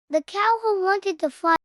The cow who wanted to fly.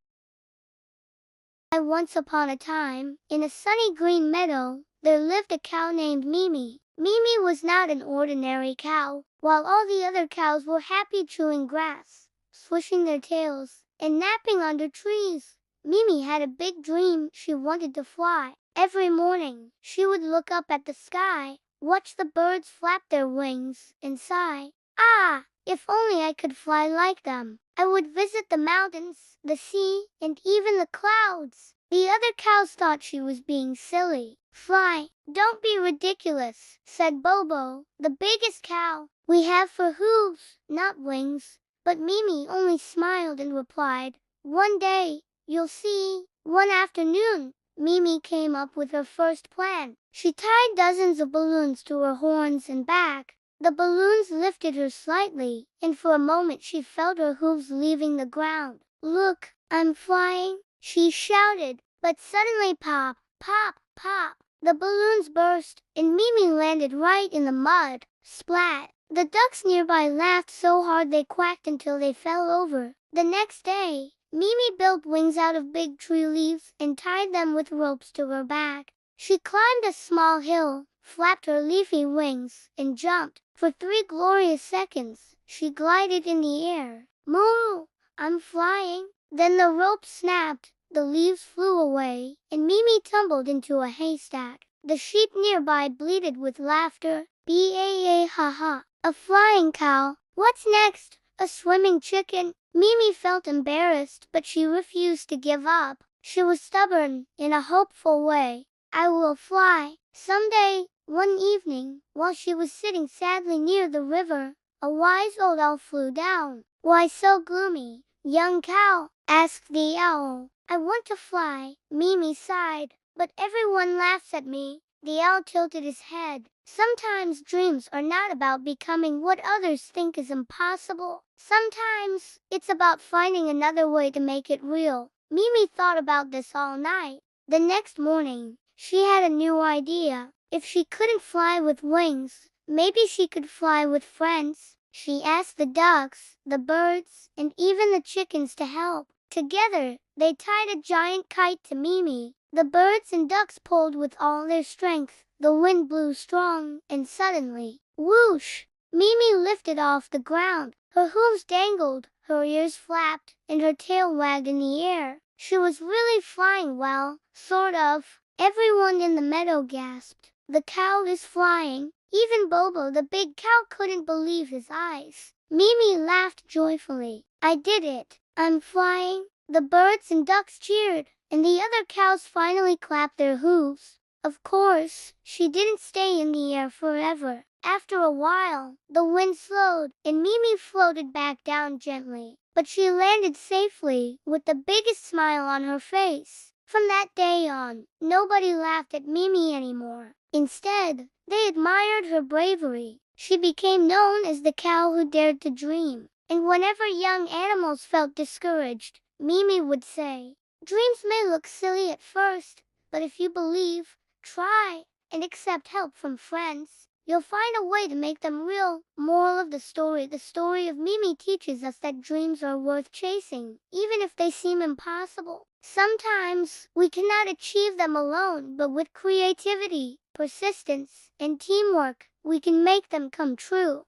Once upon a time, in a sunny green meadow, there lived a cow named Mimi. Mimi was not an ordinary cow. While all the other cows were happy chewing grass, swishing their tails, and napping under trees, Mimi had a big dream. She wanted to fly. Every morning, she would look up at the sky, watch the birds flap their wings, and sigh, "Ah, if only I could fly like them. I would visit the mountains, the sea, and even the clouds." The other cows thought she was being silly. "Fly, don't be ridiculous," said Bobo, the biggest cow. "We have for hooves, not wings." But Mimi only smiled and replied, "One day, you'll see." One afternoon, Mimi came up with her first plan. She tied dozens of balloons to her horns and back. The balloons lifted her slightly, and for a moment she felt her hooves leaving the ground. "Look, I'm flying," she shouted. But suddenly pop, pop, pop, the balloons burst, and Mimi landed right in the mud. Splat! The ducks nearby laughed so hard they quacked until they fell over. The next day, Mimi built wings out of big tree leaves and tied them with ropes to her back. She climbed a small hill, flapped her leafy wings, and jumped. For 3 glorious seconds, she glided in the air. "Moo! I'm flying." Then the rope snapped, the leaves flew away, and Mimi tumbled into a haystack. The sheep nearby bleated with laughter. "Ba-ha-ha! A flying cow! What's next? A swimming chicken?" Mimi felt embarrassed, but she refused to give up. She was stubborn, in a hopeful way. "I will fly someday." One evening, while she was sitting sadly near the river, a wise old owl flew down. "Why so gloomy, young cow?" asked the owl. "I want to fly," Mimi sighed, "but everyone laughs at me." The owl tilted his head. "Sometimes dreams are not about becoming what others think is impossible. Sometimes it's about finding another way to make it real." Mimi thought about this all night. The next morning, she had a new idea. If she couldn't fly with wings, maybe she could fly with friends. She asked the ducks, the birds, and even the chickens to help. Together, they tied a giant kite to Mimi. The birds and ducks pulled with all their strength. The wind blew strong, and suddenly, whoosh! Mimi lifted off the ground. Her hooves dangled, her ears flapped, and her tail wagged in the air. She was really flying well, sort of. Everyone in the meadow gasped. "The cow is flying." Even Bobo the big cow couldn't believe his eyes. Mimi laughed joyfully. "I did it! I'm flying." The birds and ducks cheered, and the other cows finally clapped their hooves. Of course, she didn't stay in the air forever. After a while, the wind slowed, and Mimi floated back down gently. But she landed safely, with the biggest smile on her face. From that day on, nobody laughed at Mimi anymore. Instead, they admired her bravery. She became known as the cow who dared to dream. And whenever young animals felt discouraged, Mimi would say, "Dreams may look silly at first, but if you believe, try, and accept help from friends, you'll find a way to make them real." Moral of the story: the story of Mimi teaches us that dreams are worth chasing, even if they seem impossible. Sometimes, we cannot achieve them alone, but with creativity, persistence, and teamwork, we can make them come true.